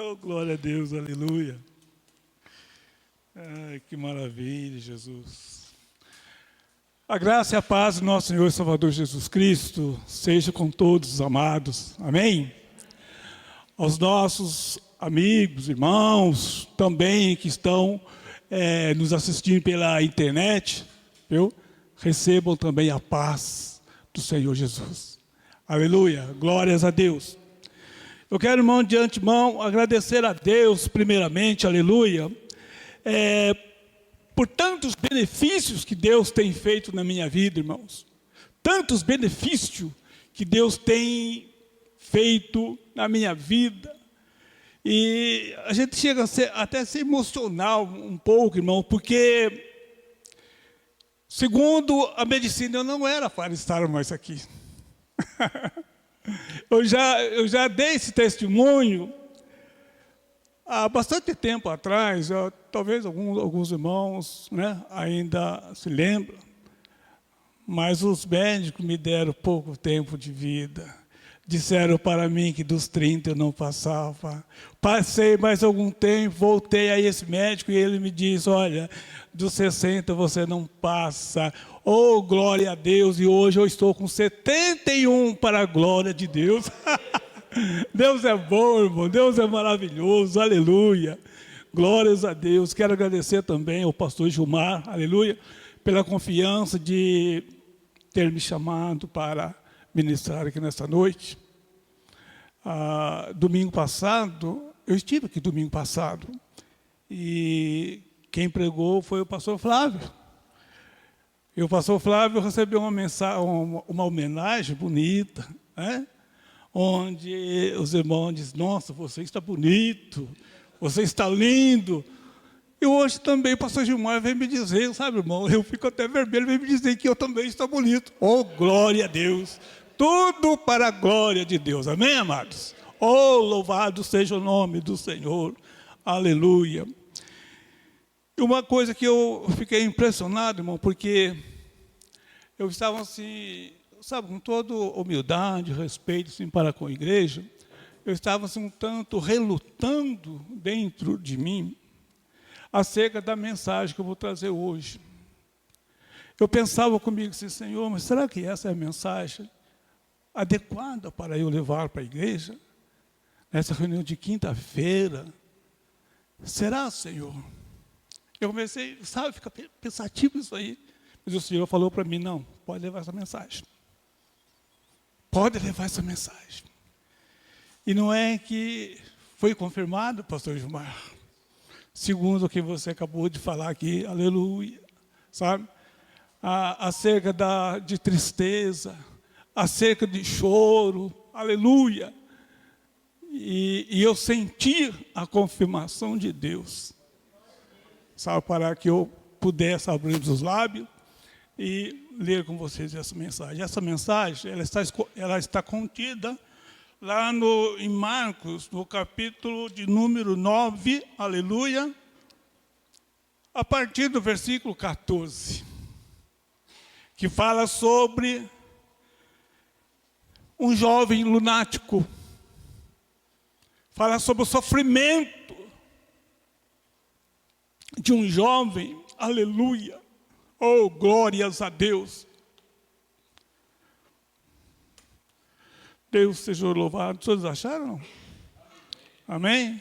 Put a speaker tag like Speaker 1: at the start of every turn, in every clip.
Speaker 1: Oh, glória a Deus, aleluia. Ai, que maravilha, Jesus. A graça e a paz do nosso Senhor e Salvador Jesus Cristo seja com todos os amados. Amém? Aos nossos amigos, irmãos, também que estão nos assistindo pela internet, viu? Recebam também a paz do Senhor Jesus. Aleluia, glórias a Deus. Eu quero, irmão, de antemão, agradecer a Deus, primeiramente, aleluia, por tantos benefícios que Deus tem feito na minha vida, irmãos. Tantos benefícios que Deus tem feito na minha vida. E a gente chega até a ser emocional um pouco, irmão, porque, segundo a medicina, eu não era para estar mais aqui. Eu já dei esse testemunho há bastante tempo atrás. Talvez alguns irmãos, né, ainda se lembram, mas os médicos me deram pouco tempo de vida. Disseram para mim que dos 30 eu não passava. Passei mais algum tempo, voltei a esse médico e ele me diz: olha, dos 60 você não passa. Oh, glória a Deus! E hoje eu estou com 71 para a glória de Deus. Deus é bom, irmão. Deus é maravilhoso. Aleluia. Glórias a Deus. Quero agradecer também ao pastor Gilmar, aleluia, pela confiança de ter me chamado para ministrar aqui nesta noite. Domingo passado, eu estive aqui domingo passado, e quem pregou foi o pastor Flávio. E o pastor Flávio recebeu uma homenagem bonita, né? Onde os irmãos dizem: nossa, você está bonito, você está lindo. E hoje também o pastor Gilmar veio me dizer, sabe, irmão, eu fico até vermelho, veio me dizer que eu também estou bonito. Oh, glória a Deus! Tudo para a glória de Deus, amém, amados? Oh, louvado seja o nome do Senhor, aleluia. E uma coisa que eu fiquei impressionado, irmão, porque eu estava assim, sabe, com toda humildade, respeito, assim, para com a igreja, eu estava assim, um tanto relutando dentro de mim acerca da mensagem que eu vou trazer hoje. Eu pensava comigo assim: Senhor, mas será que essa é a mensagem adequada para eu levar para a igreja, nessa reunião de quinta-feira? Será, Senhor? Eu comecei, sabe, ficar pensativo isso aí. Mas o Senhor falou para mim: não, pode levar essa mensagem. Pode levar essa mensagem. E não é que foi confirmado, pastor Gilmar, segundo o que você acabou de falar aqui, aleluia, sabe? Acerca de tristeza, acerca de choro, aleluia. E eu senti a confirmação de Deus, sabe, para que eu pudesse abrir os lábios e ler com vocês essa mensagem. Essa mensagem, ela está contida lá em Marcos, no capítulo de número 9, aleluia, a partir do versículo 14, que fala sobre um jovem lunático, fala sobre o sofrimento de um jovem, aleluia, oh, glórias a Deus. Deus seja louvado. Todos acharam? Amém?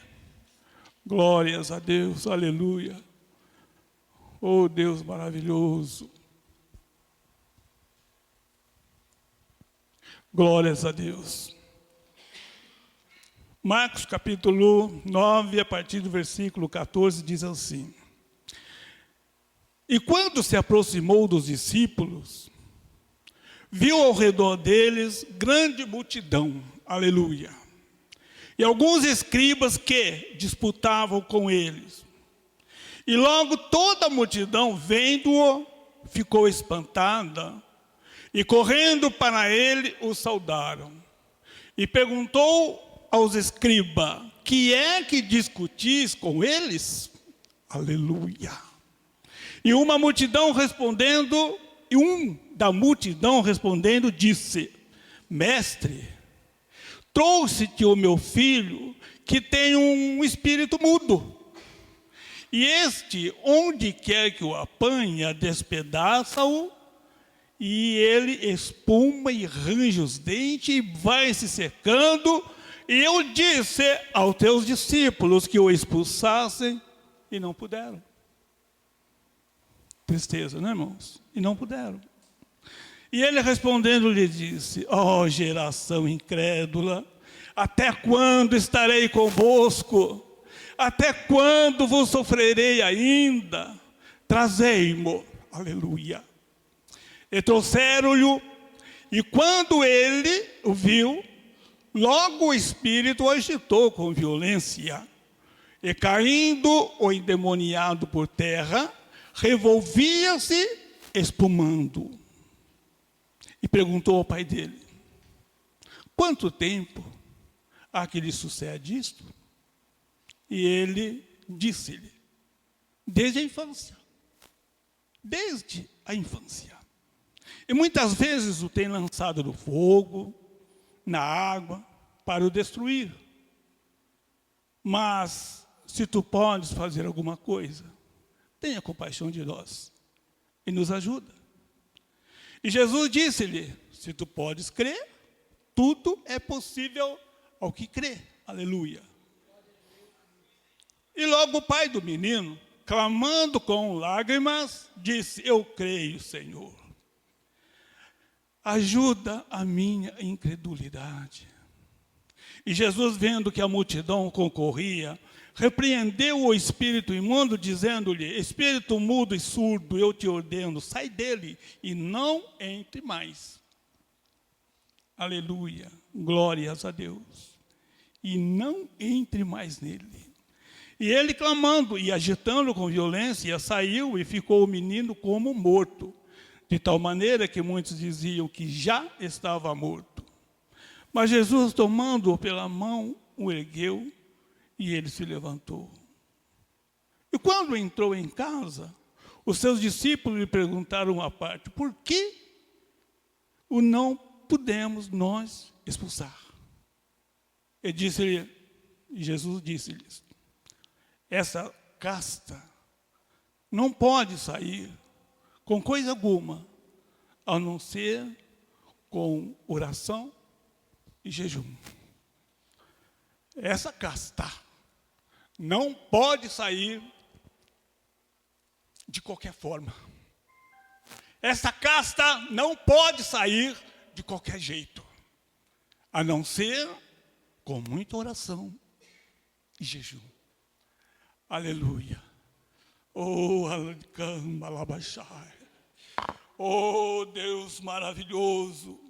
Speaker 1: Glórias a Deus, aleluia. Oh, Deus maravilhoso. Glórias a Deus. Marcos capítulo 9, a partir do versículo 14, diz assim: e quando se aproximou dos discípulos, viu ao redor deles grande multidão, aleluia, e alguns escribas que disputavam com eles. E logo toda a multidão, vendo-o, ficou espantada, e correndo para ele, o saudaram. E perguntou aos escribas: que é que discutis com eles? Aleluia. E um da multidão respondendo disse: mestre, trouxe-te o meu filho, que tem um espírito mudo. E este, onde quer que o apanha, despedaça-o, e ele espuma e range os dentes e vai se secando. E eu disse aos teus discípulos que o expulsassem, e não puderam. Tristeza, né, irmãos? E não puderam. E ele respondendo lhe disse: ó geração incrédula, até quando estarei convosco? Até quando vos sofrerei ainda? Trazei-mo. Aleluia. E trouxeram-lhe, e quando ele o viu, logo o espírito o agitou com violência. E caindo o endemoniado por terra, revolvia-se espumando. E perguntou ao pai dele: quanto tempo há que lhe sucede isto? E ele disse-lhe: desde a infância. Desde a infância. E muitas vezes o tem lançado no fogo, na água, para o destruir. Mas, se tu podes fazer alguma coisa, tenha compaixão de nós e nos ajuda. E Jesus disse-lhe: se tu podes crer, tudo é possível ao que crê. Aleluia. E logo o pai do menino, clamando com lágrimas, disse: eu creio, Senhor. Ajuda a minha incredulidade. E Jesus, vendo que a multidão concorria, repreendeu o espírito imundo, dizendo-lhe: espírito mudo e surdo, eu te ordeno, sai dele e não entre mais. Aleluia, glórias a Deus. E não entre mais nele. E ele, clamando e agitando com violência, saiu e ficou o menino como morto, de tal maneira que muitos diziam que já estava morto. Mas Jesus, tomando-o pela mão, o ergueu e ele se levantou. E quando entrou em casa, os seus discípulos lhe perguntaram à parte: por que o não pudemos nós expulsar? E Jesus disse-lhes: essa casta não pode sair com coisa alguma, a não ser com oração e jejum. Essa casta não pode sair de qualquer forma. Essa casta não pode sair de qualquer jeito, a não ser com muita oração e jejum. Aleluia. Oh, oh, Deus maravilhoso.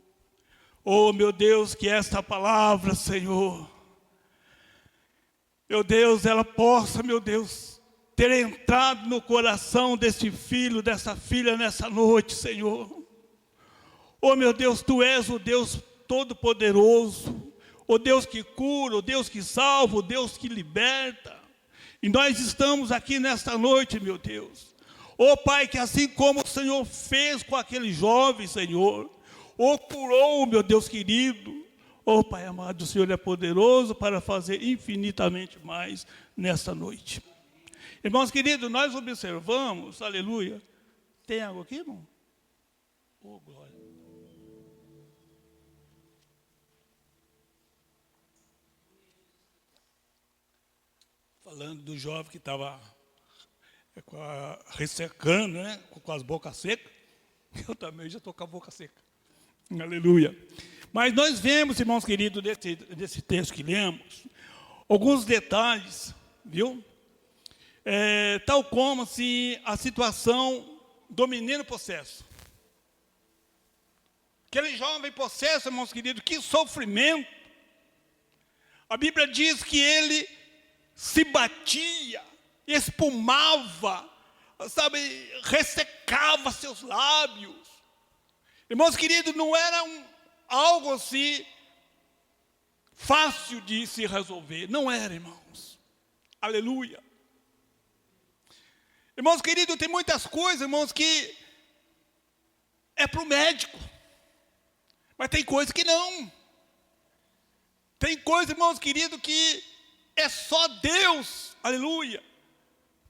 Speaker 1: Oh, meu Deus, que esta palavra, Senhor, meu Deus, ela possa, meu Deus, ter entrado no coração deste filho, dessa filha nessa noite, Senhor. Oh, meu Deus, Tu és o Deus Todo-Poderoso, o Deus que cura, o Deus que salva, o Deus que liberta. E nós estamos aqui nesta noite, meu Deus. Oh, Pai, que assim como o Senhor fez com aquele jovem, Senhor, o curou, meu Deus querido. Oh, Pai amado, o Senhor é poderoso para fazer infinitamente mais nesta noite. Irmãos queridos, nós observamos, aleluia. Tem água aqui, irmão? Oh, glória. Falando do jovem que estava ressecando, né? Com as bocas secas. Eu também já estou com a boca seca. Aleluia. Mas nós vemos, irmãos queridos, desse texto que lemos, alguns detalhes, viu? Tal como se a situação do menino possesso. Aquele jovem possesso, irmãos queridos, que sofrimento. A Bíblia diz que ele se batia, espumava, sabe, ressecava seus lábios. Irmãos queridos, não era algo assim fácil de se resolver. Não era, irmãos. Aleluia. Irmãos queridos, tem muitas coisas, irmãos, que é para o médico. Mas tem coisa que não. Tem coisa, irmãos queridos, que é só Deus, aleluia,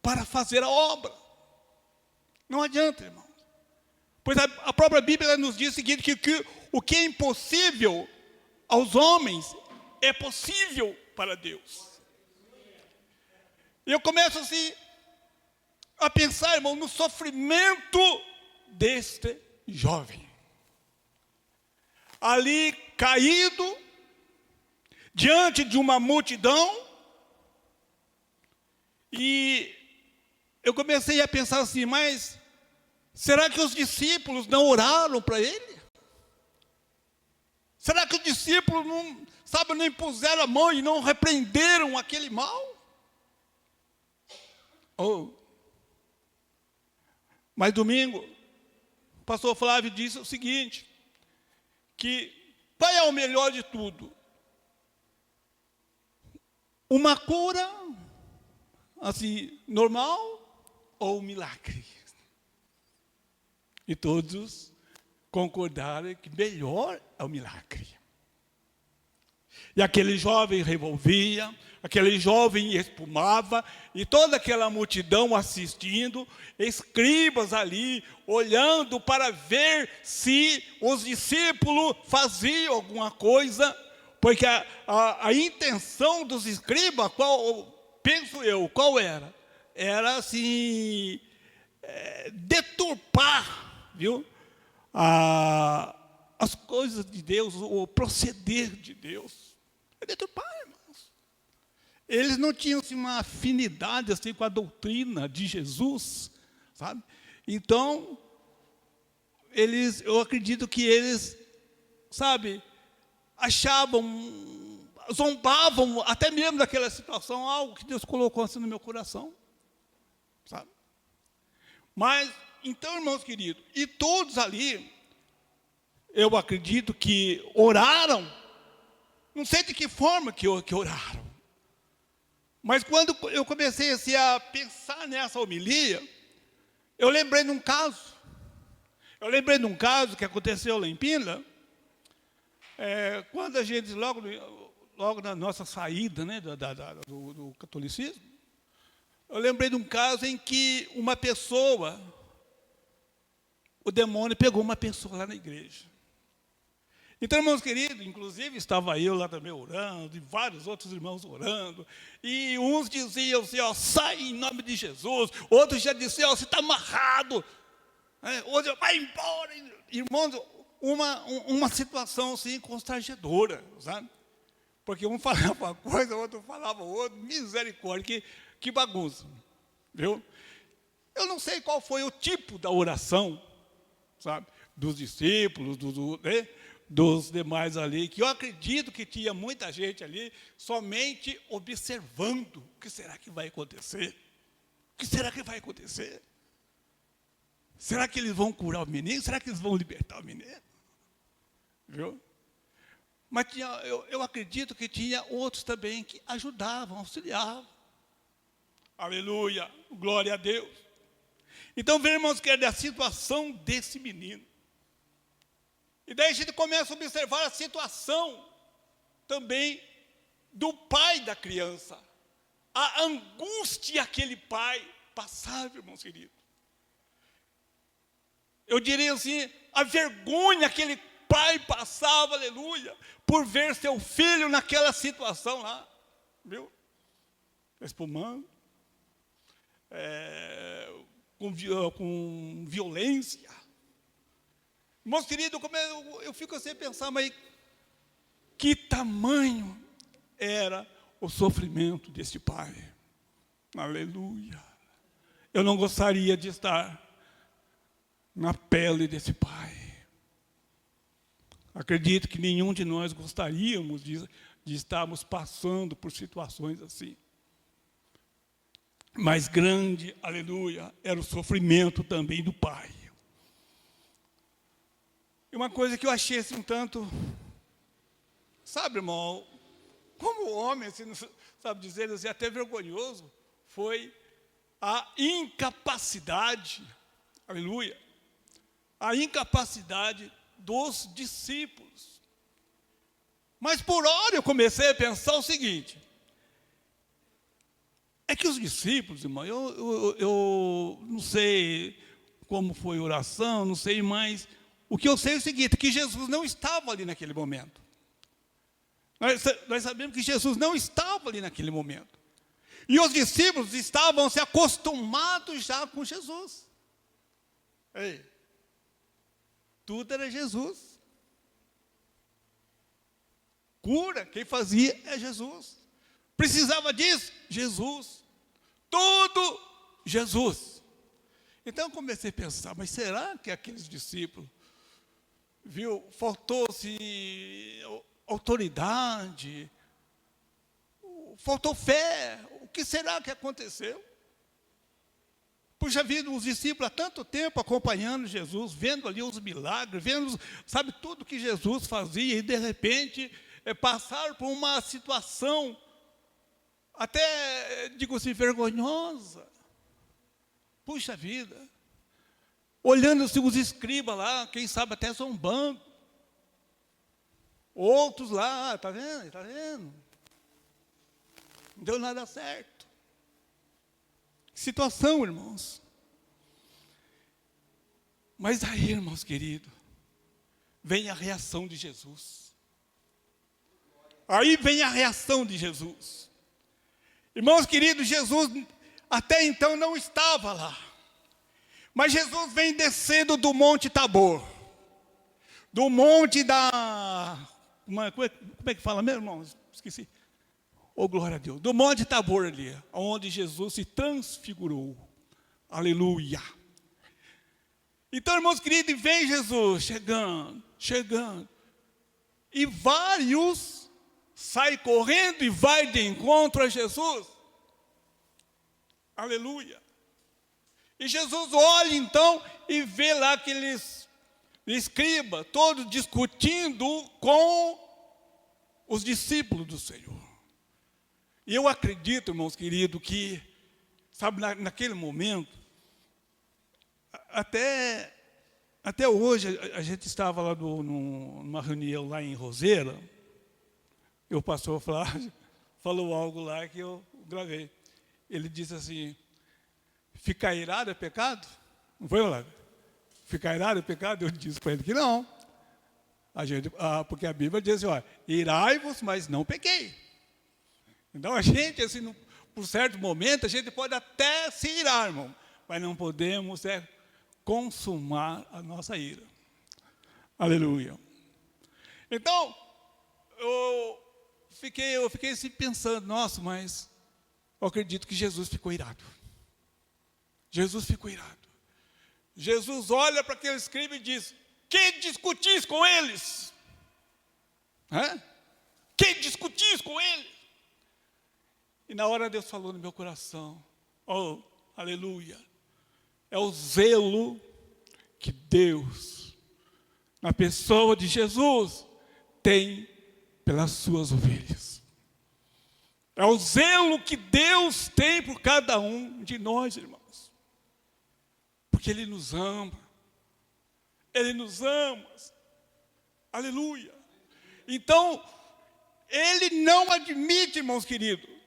Speaker 1: para fazer a obra. Não adianta, irmãos. Pois a própria Bíblia nos diz o seguinte, que o que é impossível aos homens é possível para Deus. E eu começo assim a pensar, irmão, no sofrimento deste jovem. Ali caído, diante de uma multidão, e eu comecei a pensar assim, mas será que os discípulos não oraram para ele? Será que os discípulos não impuseram a mão e não repreenderam aquele mal? Mas domingo, o pastor Flávio disse o seguinte, que qual é o melhor de tudo? Uma cura, assim, normal ou um milagre? E todos concordaram que melhor é o milagre. E aquele jovem revolvia, aquele jovem espumava, e toda aquela multidão assistindo, escribas ali, olhando para ver se os discípulos faziam alguma coisa, porque a intenção dos escribas, penso eu, qual era? Era assim, deturpar, viu? As coisas de Deus, o proceder de Deus. É deturpar, irmãos. Eles não tinham assim, uma afinidade assim, com a doutrina de Jesus, sabe? Então, eu acredito que eles, sabe, zombavam até mesmo daquela situação, algo que Deus colocou assim no meu coração, sabe? Mas, então, irmãos queridos, e todos ali, eu acredito que oraram, não sei de que forma que oraram, mas quando eu comecei assim, a pensar nessa homilia, eu lembrei de um caso que aconteceu lá em Pina, quando a gente, logo na nossa saída, né, do catolicismo, eu lembrei de um caso em que uma pessoa, o demônio pegou uma pessoa lá na igreja. Então, irmãos queridos, inclusive estava eu lá também orando, e vários outros irmãos orando, e uns diziam assim, sai em nome de Jesus, outros já diziam, você está amarrado, outros, vai embora, irmãos, uma situação assim constrangedora, sabe? Porque um falava uma coisa, o outro falava outra, misericórdia, que bagunça, viu? Eu não sei qual foi o tipo da oração, sabe? Dos discípulos, dos demais ali, que eu acredito que tinha muita gente ali, somente observando, o que será que vai acontecer? O que será que vai acontecer? Será que eles vão curar o menino? Será que eles vão libertar o menino? Viu? Mas eu acredito que tinha outros também que ajudavam, auxiliavam. Aleluia, glória a Deus. Então, vemos, irmãos, que é da situação desse menino. E daí a gente começa a observar a situação também do pai da criança. A angústia que aquele pai passava, irmãos queridos. Eu diria assim, a vergonha que aquele pai passava, aleluia, por ver seu filho naquela situação lá, viu? Espumando, com violência. Irmãos queridos, eu fico assim a pensar, mas que tamanho era o sofrimento deste pai? Aleluia. Eu não gostaria de estar na pele desse pai. Acredito que nenhum de nós gostaríamos de estarmos passando por situações assim. Mas grande, aleluia, era o sofrimento também do pai. E uma coisa que eu achei assim um tanto, sabe, irmão, como homem, assim, não sabe dizer, assim, até vergonhoso, foi a incapacidade, aleluia, a incapacidade dos discípulos. Mas por hora eu comecei a pensar o seguinte, É que os discípulos, irmão, eu não sei como foi a oração, não sei mais. O que eu sei é o seguinte, que Jesus não estava ali naquele momento. Nós sabemos que Jesus não estava ali naquele momento. E os discípulos estavam se acostumados já com Jesus. Ei, tudo era Jesus. Cura, quem fazia é Jesus. Precisava disso? Jesus. Tudo Jesus. Então eu comecei a pensar, mas será que aqueles discípulos, faltou-se autoridade, faltou fé? O que será que aconteceu? Puxa vida, os discípulos há tanto tempo acompanhando Jesus, vendo ali os milagres, vendo, sabe, tudo que Jesus fazia, e de repente passaram por uma situação até, digo assim, vergonhosa. Puxa vida. Olhando-se os escribas lá, quem sabe até zombando. Outros lá, está vendo? Está vendo? Não deu nada certo. Que situação, irmãos. Mas aí, irmãos queridos, vem a reação de Jesus. Aí vem a reação de Jesus. Irmãos queridos, Jesus até então não estava lá. Mas Jesus vem descendo do Monte Tabor. Do monte da... Como é que fala mesmo, irmãos? Esqueci. Oh, glória a Deus. Do Monte Tabor ali, onde Jesus se transfigurou. Aleluia. Então, irmãos queridos, vem Jesus chegando. E vários saem correndo e vai de encontro a Jesus. Aleluia. E Jesus olha então e vê lá aqueles escribas, todos discutindo com os discípulos do Senhor. E eu acredito, irmãos queridos, que, sabe, naquele momento, até hoje, a gente estava lá numa reunião lá em Roseira, e o pastor Flávio falou algo lá que eu gravei. Ele disse assim, ficar irado é pecado? Não foi, Flávio? Ficar irado é pecado? Eu disse para ele que não. Porque a Bíblia diz assim, ó, irai-vos, mas não pequei. Então a gente, assim, por certo momento, a gente pode até se irar, irmão, mas não podemos consumar a nossa ira. Aleluia. Então, eu fiquei assim pensando, nossa, mas eu acredito que Jesus ficou irado. Jesus ficou irado. Jesus olha para aquele escriba e diz, que discutis com eles? Que discutis com eles? E na hora Deus falou no meu coração, oh, aleluia, é o zelo que Deus, na pessoa de Jesus, tem pelas suas ovelhas. É o zelo que Deus tem por cada um de nós, irmãos. Porque Ele nos ama. Ele nos ama. Aleluia. Então, Ele não admite, irmãos queridos,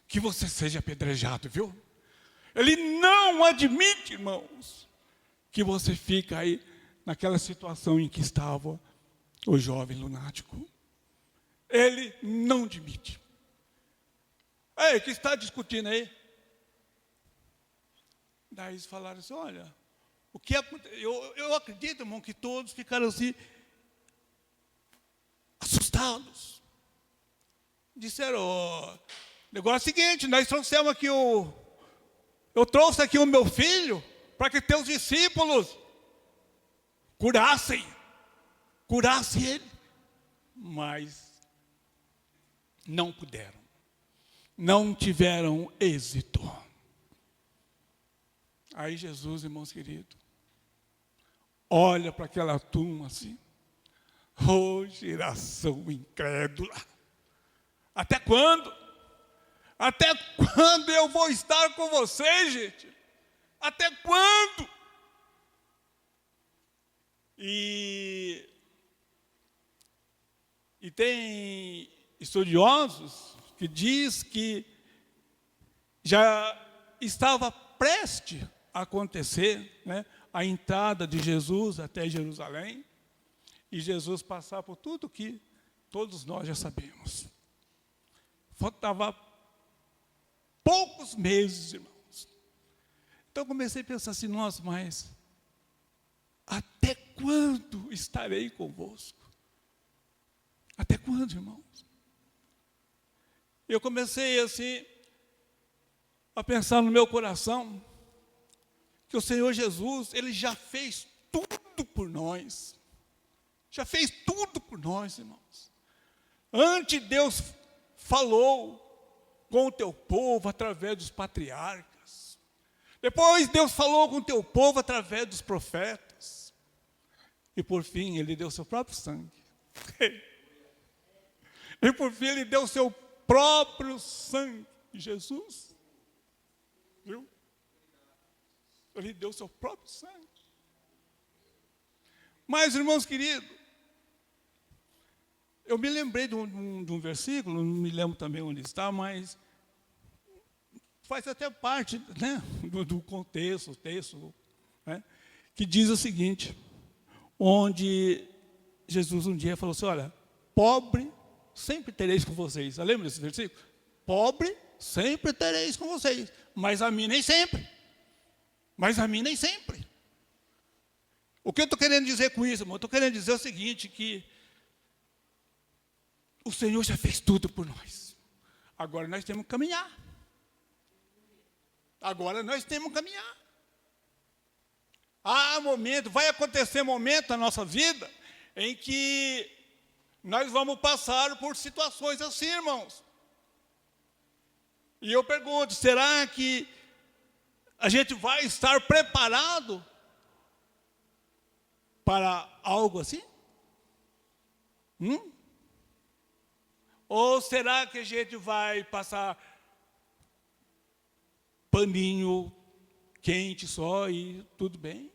Speaker 1: que você seja apedrejado, viu? Ele não admite, irmãos, que você fica aí naquela situação em que estava o jovem lunático. Ele não admite. Ei, que está discutindo aí? Daí eles falaram assim, olha, o que eu acredito, irmão, que todos ficaram assim, assustados. Disseram, o negócio é o seguinte, nós trouxemos aqui eu trouxe aqui o meu filho, para que teus discípulos curassem ele. Mas não puderam. Não tiveram êxito. Aí Jesus, irmãos queridos, olha para aquela turma assim. Oh, geração incrédula. Até quando? Até quando eu vou estar com vocês, gente? Até quando? E tem estudiosos que diz que já estava prestes a acontecer, né, a entrada de Jesus até Jerusalém, e Jesus passar por tudo que todos nós já sabemos. Faltava poucos meses, irmãos. Então eu comecei a pensar assim, nossa, mas até quando estarei convosco? Até quando, irmãos? Eu comecei assim a pensar no meu coração que o Senhor Jesus, Ele já fez tudo por nós. Já fez tudo por nós, irmãos. Antes Deus falou com o teu povo através dos patriarcas. Depois Deus falou com o teu povo através dos profetas. E por fim, Ele deu seu próprio sangue. E por fim, Ele deu seu próprio sangue. Jesus, viu? Ele deu seu próprio sangue. Mas, irmãos queridos, eu me lembrei de um versículo, não me lembro também onde está, mas faz até parte, né, do contexto, o texto, né, que diz o seguinte, onde Jesus um dia falou assim, olha, pobre sempre tereis com vocês. Você lembra desse versículo? Pobre sempre tereis com vocês, mas a mim nem sempre. Mas a mim nem sempre. O que eu estou querendo dizer com isso, irmão? Eu estou querendo dizer o seguinte, que o Senhor já fez tudo por nós. Agora nós temos que caminhar. Agora nós temos que caminhar. Há momento, vai acontecer momento na nossa vida em que nós vamos passar por situações assim, irmãos. E eu pergunto, será que a gente vai estar preparado para algo assim? Ou será que a gente vai passar paninho quente só e tudo bem?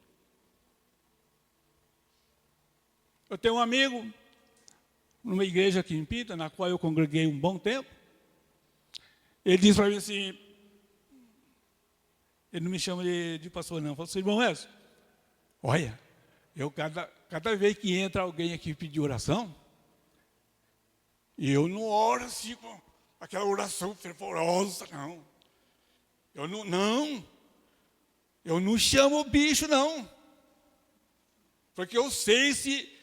Speaker 1: Eu tenho um amigo numa igreja aqui em Pita, na qual eu congreguei um bom tempo. Ele disse para mim assim, ele não me chama de pastor não, ele falou assim, irmão Edson, olha, eu cada vez que entra alguém aqui pedir oração, eu não oro assim com aquela oração fervorosa, não. Eu não chamo o bicho, não. Porque eu sei se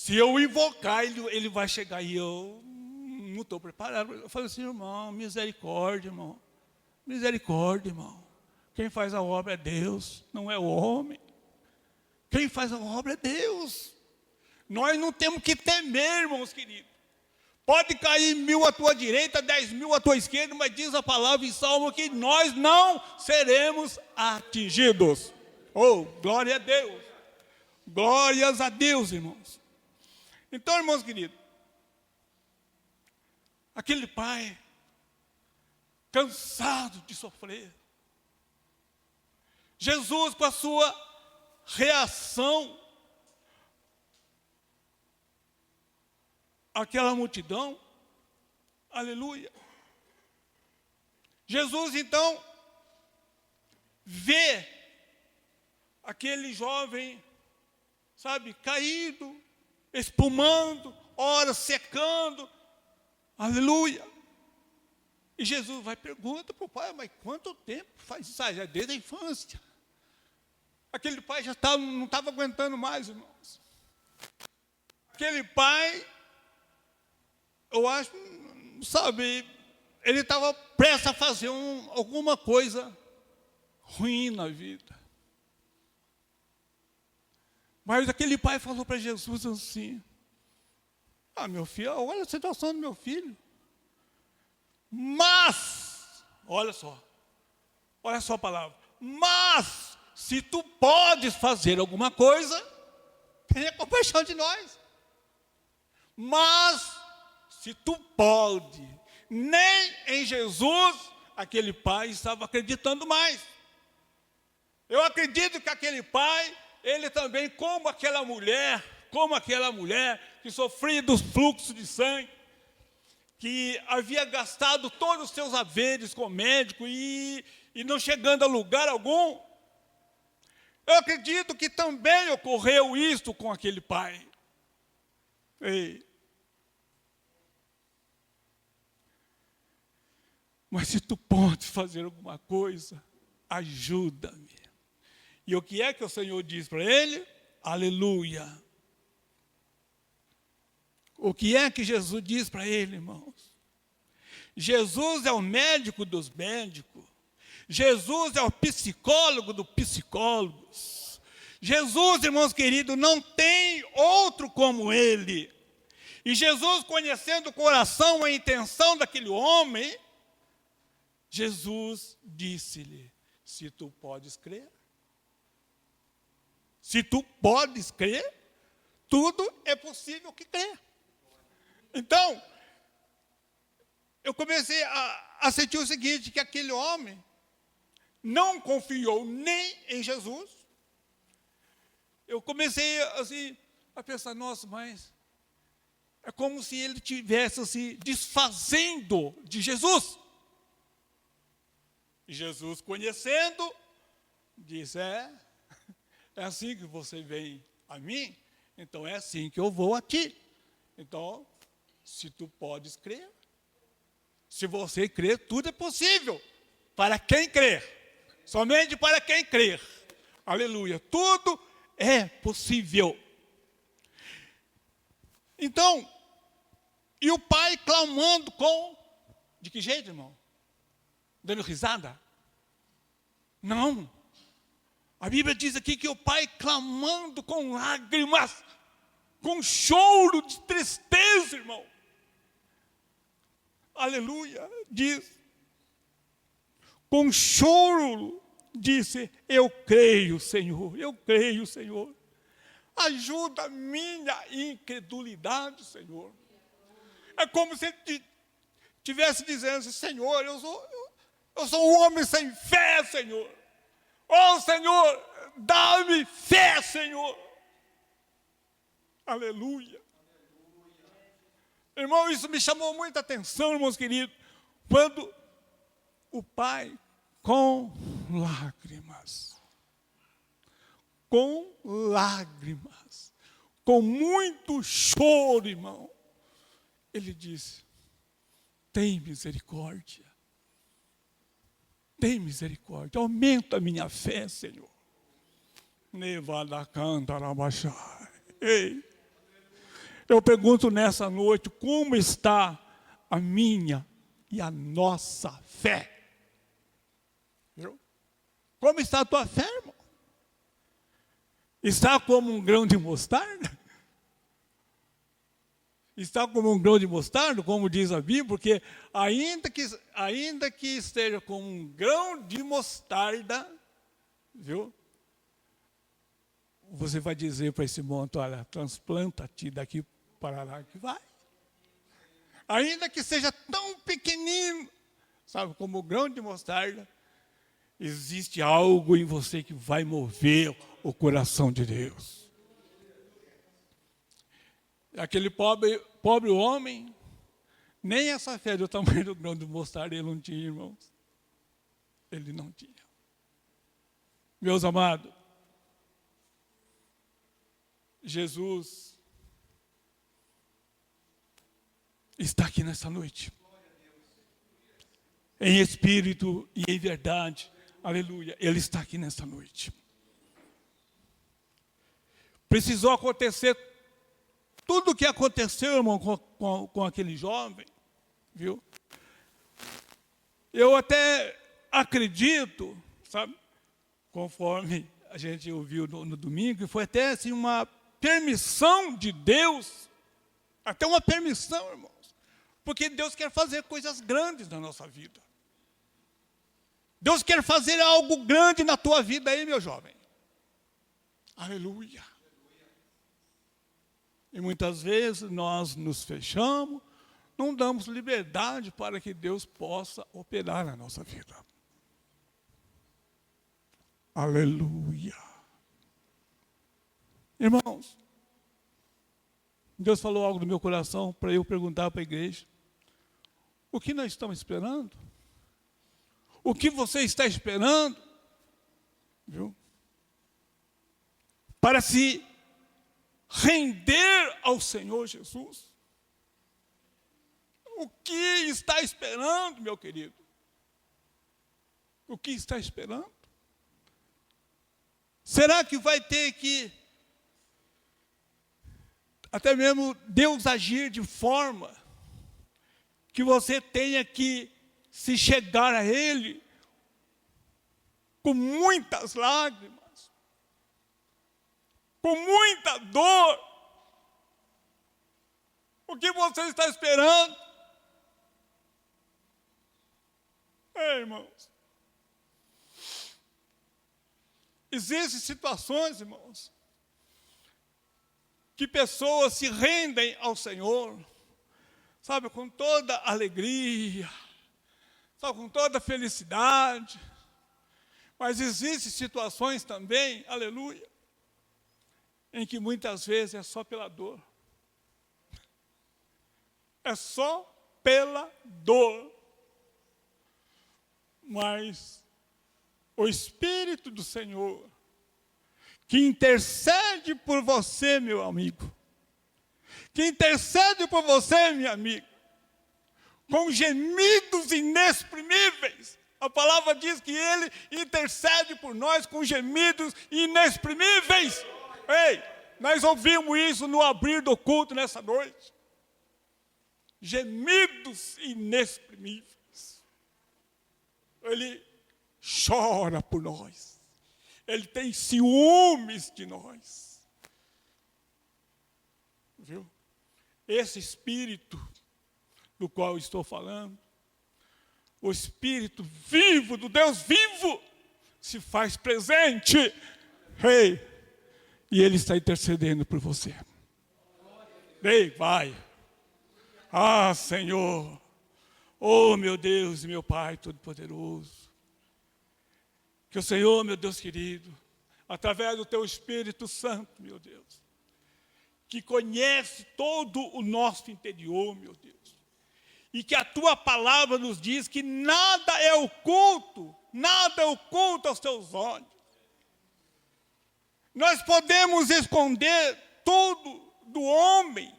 Speaker 1: eu invocar, ele vai chegar e eu não estou preparado. Eu falei assim, irmão, misericórdia, irmão. Misericórdia, irmão. Quem faz a obra é Deus, não é o homem. Quem faz a obra é Deus. Nós não temos que temer, irmãos queridos. Pode cair 1000 à tua direita, 10.000 à tua esquerda, mas diz a palavra em Salmo que nós não seremos atingidos. Oh, glória a Deus. Glórias a Deus, irmãos. Então, irmãos queridos, aquele pai, cansado de sofrer, Jesus com a sua reação àquela multidão, aleluia. Jesus então vê aquele jovem, sabe, caído, espumando, ora secando, aleluia. E Jesus vai e pergunta para o pai, mas quanto tempo faz isso? Já desde a infância. Aquele pai já não estava aguentando mais, irmãos. Aquele pai, eu acho, sabe, ele estava prestes a fazer alguma coisa ruim na vida. Mas aquele pai falou para Jesus assim, meu filho, olha a situação do meu filho. Mas, olha só a palavra, mas, se tu podes fazer alguma coisa, tenha compaixão de nós. Mas, se tu pode, nem em Jesus, aquele pai estava acreditando mais. Eu acredito que aquele pai, ele também, como aquela mulher que sofria dos fluxos de sangue, que havia gastado todos os seus haveres com o médico e não chegando a lugar algum. Eu acredito que também ocorreu isto com aquele pai. Ei. Mas se tu podes fazer alguma coisa, ajuda-me. E o que é que o Senhor diz para ele? Aleluia. O que é que Jesus diz para ele, irmãos? Jesus é o médico dos médicos. Jesus é o psicólogo dos psicólogos. Jesus, irmãos queridos, não tem outro como ele. E Jesus, conhecendo o coração, a intenção daquele homem, Jesus disse-lhe: se tu podes crer, se tu podes crer, tudo é possível que crer. Então, eu comecei a sentir o seguinte, que aquele homem não confiou nem em Jesus. Eu comecei assim, a pensar, nossa, mas é como se ele estivesse se desfazendo de Jesus. E Jesus, conhecendo, disse, é assim que você vem a mim, então é assim que eu vou a ti. Então, se tu podes crer, se você crer, tudo é possível para quem crer. Somente para quem crer. Aleluia. Tudo é possível. Então, e o pai clamando com... De que jeito, irmão? Dando risada? Não. A Bíblia diz aqui que o pai clamando com lágrimas, com choro de tristeza, irmão. Aleluia. Diz... Com choro, disse, eu creio, Senhor, eu creio, Senhor. Ajuda a minha incredulidade, Senhor. É como se ele estivesse dizendo assim, Senhor, eu sou um homem sem fé, Senhor. Oh, Senhor, dá-me fé, Senhor. Aleluia. Irmão, isso me chamou muita atenção, irmãos queridos, quando o pai, com lágrimas, com muito choro, irmão, ele disse, tem misericórdia, aumenta a minha fé, Senhor. Nevada canta arabaxai. Ei, eu pergunto nessa noite, como está a minha e a nossa fé? Como está a tua fé, irmão? Está como um grão de mostarda? Está como um grão de mostarda, como diz a Bíblia, porque ainda que esteja como um grão de mostarda, viu? Você vai dizer para esse monte, olha, transplanta-te daqui para lá que vai. Ainda que seja tão pequenino, sabe, como o grão de mostarda, existe algo em você que vai mover o coração de Deus. Aquele pobre homem, nem essa fé do tamanho do grão de mostarda ele não tinha, irmãos. Ele não tinha. Meus amados, Jesus está aqui nessa noite. Em espírito e em verdade. Aleluia. Ele está aqui nessa noite. Precisou acontecer tudo o que aconteceu, irmão, com aquele jovem, viu? Eu até acredito, sabe, conforme a gente ouviu no domingo, que foi até assim uma permissão de Deus, até uma permissão, irmãos, porque Deus quer fazer coisas grandes na nossa vida. Deus quer fazer algo grande na tua vida aí, meu jovem. Aleluia. E muitas vezes nós nos fechamos, não damos liberdade para que Deus possa operar na nossa vida. Aleluia. Irmãos, Deus falou algo no meu coração para eu perguntar para a igreja. o que nós estamos esperando? O que você está esperando? Viu? Para se render ao Senhor Jesus. O que está esperando, meu querido? O que está esperando? Será que vai ter que, até mesmo Deus agir de forma que você tenha que se chegar a Ele com muitas lágrimas, com muita dor? O que você está esperando? Irmãos, existem situações, irmãos, que pessoas se rendem ao Senhor, sabe, com toda alegria, sabe, com toda felicidade, mas existem situações também, aleluia, em que muitas vezes é só pela dor. É só pela dor. Mas o Espírito do Senhor, que intercede por você, meu amigo, que intercede por você, minha amiga, com gemidos inexprimíveis. A palavra diz que Ele intercede por nós com gemidos inexprimíveis. Ei, nós ouvimos isso no abrir do culto nessa noite. Gemidos inexprimíveis. Ele chora por nós. Ele tem ciúmes de nós. Viu? Esse Espírito do qual eu estou falando, o Espírito vivo, do Deus vivo, se faz presente. Ei, e Ele está intercedendo por você. Ei, vai. Ah, Senhor. Oh, meu Deus e meu Pai Todo-Poderoso, que o Senhor, meu Deus querido, através do Teu Espírito Santo, meu Deus, que conhece todo o nosso interior, meu Deus, e que a Tua palavra nos diz que nada é oculto aos Teus olhos. Nós podemos esconder tudo do homem,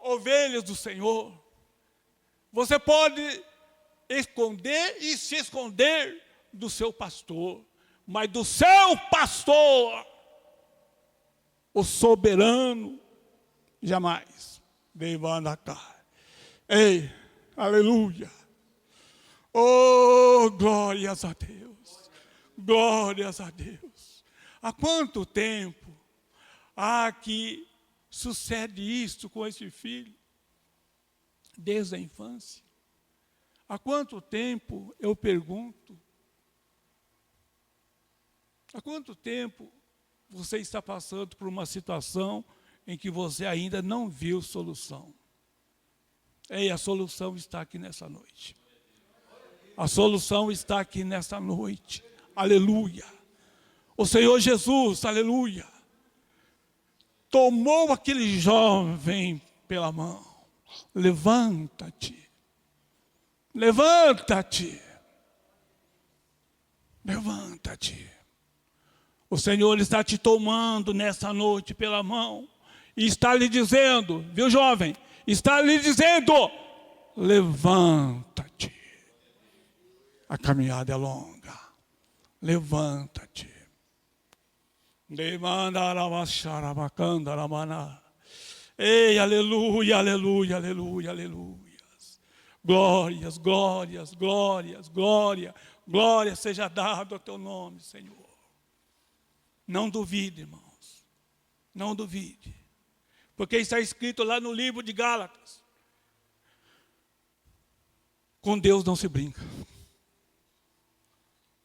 Speaker 1: ovelhas do Senhor. Você pode esconder e se esconder do seu pastor, mas do seu pastor, o soberano, jamais. Ei, aleluia. Oh, glórias a Deus. Glórias a Deus. Há quanto tempo há que sucede isto com esse filho? Desde a infância. Há quanto tempo, eu pergunto, há quanto tempo você está passando por uma situação em que você ainda não viu solução? E a solução está aqui nessa noite. A solução está aqui nessa noite. Aleluia. O Senhor Jesus, aleluia, tomou aquele jovem pela mão. Levanta-te. Levanta-te. Levanta-te. O Senhor está te tomando nessa noite pela mão e está lhe dizendo, viu, jovem? Está lhe dizendo, levanta-te. A caminhada é longa. Levanta-te. Ei, aleluia, aleluia, aleluia, aleluia. Glórias, glórias, glórias, glória, glória seja dado ao teu nome, Senhor. Não duvide, irmãos. Não duvide. Porque está escrito lá no livro de Gálatas. Com Deus não se brinca.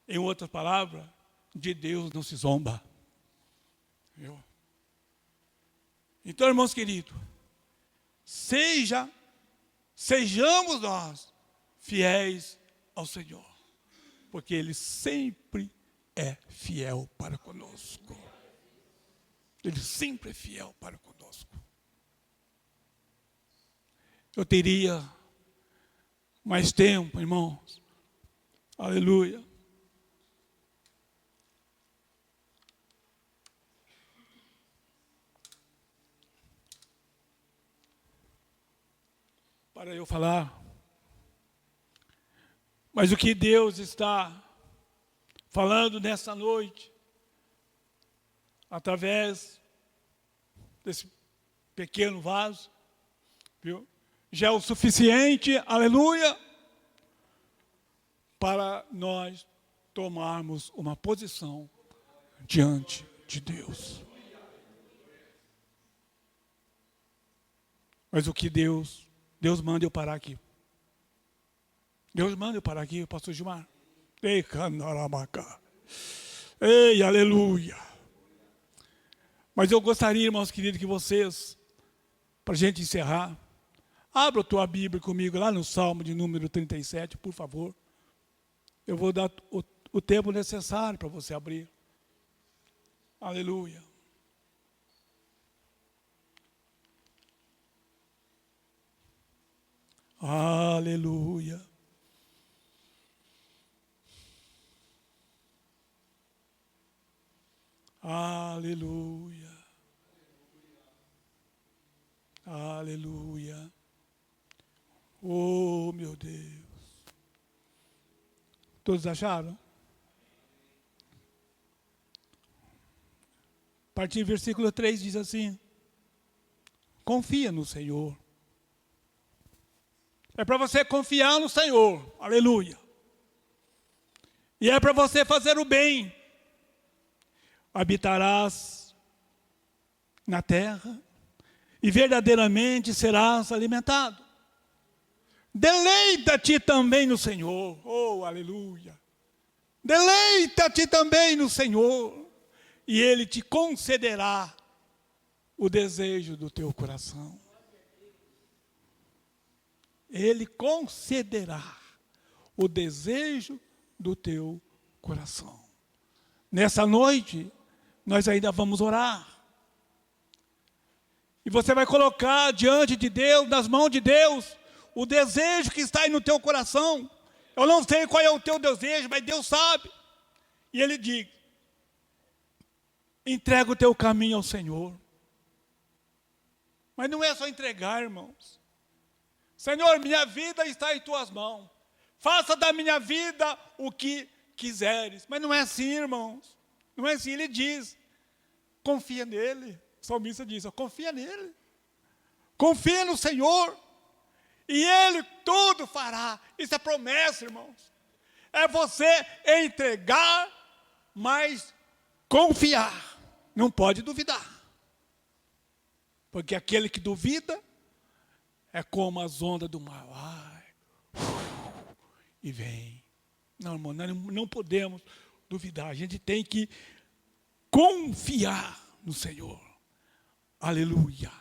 Speaker 1: Em outra palavra, de Deus não se zomba. Viu? Então, irmãos queridos, sejamos nós fiéis ao Senhor, porque Ele sempre é fiel para conosco. Ele sempre é fiel para conosco. eu teria mais tempo, irmãos. Aleluia. Para eu falar. Mas o que Deus está falando nessa noite, através desse pequeno vaso, viu? Já é o suficiente, aleluia, para nós tomarmos uma posição diante de Deus. Mas o que Deus manda eu parar aqui. Deus manda eu parar aqui, pastor Gilmar. Ei, canarabaca. Ei, aleluia. Mas eu gostaria, irmãos queridos, que vocês, para a gente encerrar, abra a tua Bíblia comigo lá no Salmo de número 37, por favor. Eu vou dar o tempo necessário para você abrir. Aleluia. Aleluia. Aleluia. Aleluia. Oh, meu Deus. Todos acharam? A partir do versículo 3 diz assim: confia no Senhor. É para você confiar no Senhor. Aleluia. E é para você fazer o bem. Habitarás na terra e verdadeiramente serás alimentado. Deleita-te também no Senhor. Oh, aleluia. Deleita-te também no Senhor, e Ele te concederá o desejo do teu coração. Ele concederá o desejo do teu coração. Nessa noite, nós ainda vamos orar. E você vai colocar diante de Deus, nas mãos de Deus, o desejo que está aí no teu coração. Eu não sei qual é o teu desejo, mas Deus sabe. E Ele diz: entrega o teu caminho ao Senhor. Mas não é só entregar, irmãos. Senhor, minha vida está em tuas mãos. Faça da minha vida o que quiseres. Mas não é assim, irmãos. Não é assim. Ele diz: confia nele. O salmista diz: confia nele. Confia no Senhor. E Ele tudo fará. Isso é promessa, irmãos. É você entregar, mas confiar. Não pode duvidar. Porque aquele que duvida é como as ondas do mar. Vai. E vem. Não, irmão, nós não podemos duvidar. A gente tem que confiar no Senhor. Aleluia.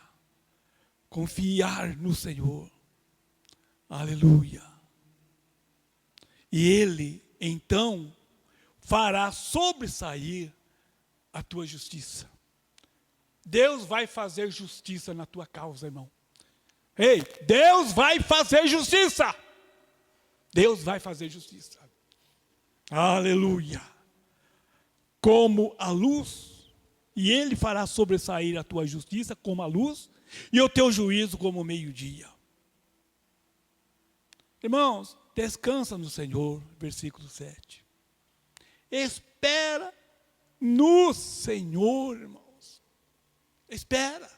Speaker 1: Confiar no Senhor. Aleluia. E Ele, então, fará sobressair a tua justiça. Deus vai fazer justiça na tua causa, irmão. Ei, Deus vai fazer justiça. Deus vai fazer justiça. Aleluia. Como a luz, e Ele fará sobressair a tua justiça como a luz, e o teu juízo como o meio-dia. Irmãos, descansa no Senhor, versículo 7. Espera no Senhor, irmãos. Espera.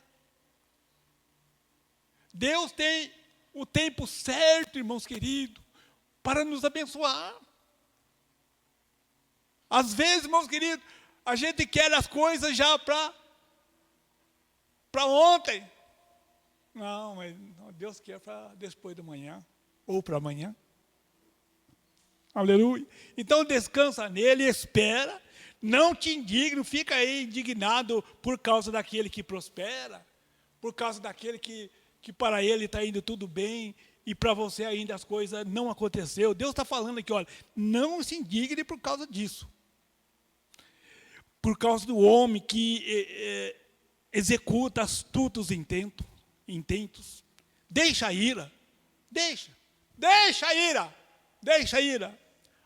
Speaker 1: Deus tem o tempo certo, irmãos queridos, para nos abençoar. Às vezes, irmãos queridos, a gente quer as coisas já para ontem. Não, mas Deus quer para depois da manhã, ou para amanhã. Aleluia. Então descansa nele, espera. Não te indigne, não fica aí indignado por causa daquele que prospera, por causa daquele que para ele está indo tudo bem, e para você ainda as coisas não aconteceu. Deus está falando aqui, olha, não se indigne por causa disso. Por causa do homem que executa astutos intentos. Deixa a ira. Deixa a ira. Deixa a ira.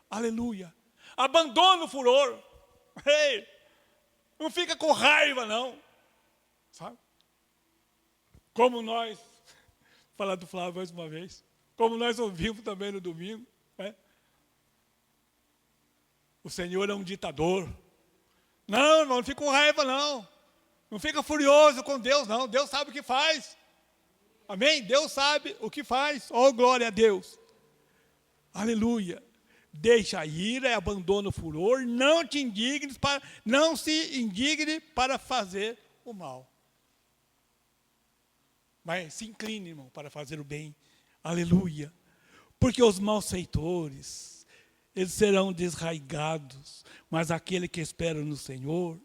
Speaker 1: Aleluia. Abandona o furor. Ei, não fica com raiva, não. Sabe? Como nós, falar do Flávio mais uma vez, como nós ouvimos também no domingo, né? O Senhor é um ditador. Não, irmão, não fica com raiva, não. Não fica furioso com Deus, não. Deus sabe o que faz. Amém? Deus sabe o que faz. Oh, glória a Deus. Aleluia. Deixa a ira e abandona o furor. Não se indigne para fazer o mal. Mas se incline, irmão, para fazer o bem. Aleluia. Porque os malfeitores, eles serão desraigados. Mas aquele que espera no Senhor,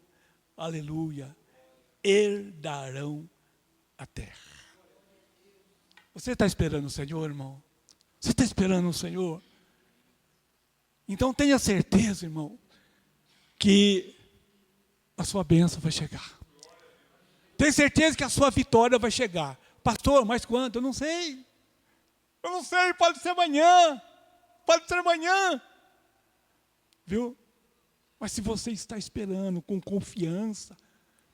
Speaker 1: aleluia, herdarão a terra. Você está esperando o Senhor, irmão? Você está esperando o Senhor? Então tenha certeza, irmão, que a sua bênção vai chegar. Tenha certeza que a sua vitória vai chegar. Pastor, mas quando? Eu não sei. Eu não sei, pode ser amanhã. Pode ser amanhã. Viu? Mas se você está esperando com confiança,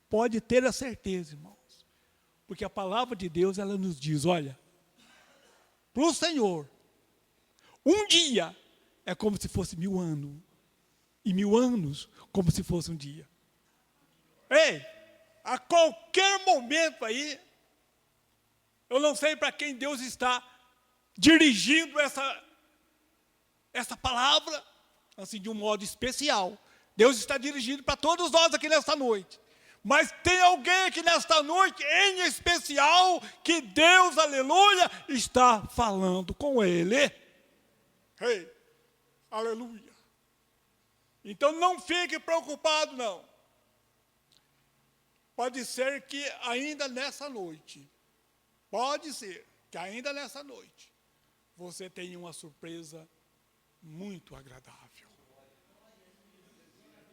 Speaker 1: pode ter a certeza, irmãos. Porque a palavra de Deus, ela nos diz, olha, para o Senhor, um dia é como se fosse 1000 anos. E 1000 anos como se fosse um dia. Ei, a qualquer momento aí, eu não sei para quem Deus está dirigindo essa palavra, assim, de um modo especial. Deus está dirigindo para todos nós aqui nesta noite. Mas tem alguém aqui nesta noite, em especial, que Deus, aleluia, está falando com ele. Ei, aleluia. Então não fique preocupado, não. Pode ser que ainda nessa noite, você tenha uma surpresa muito agradável.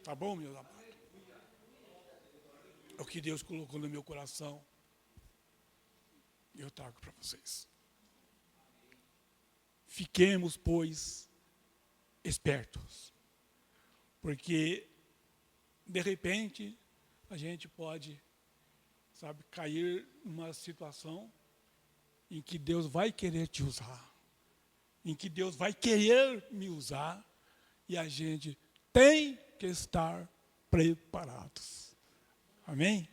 Speaker 1: Tá bom, meus amados? É o que Deus colocou no meu coração. Eu trago para vocês. Fiquemos, pois, espertos. Porque, de repente, a gente pode, sabe, cair numa situação em que Deus vai querer te usar. Em que Deus vai querer me usar. E a gente tem que estar preparados. Amém?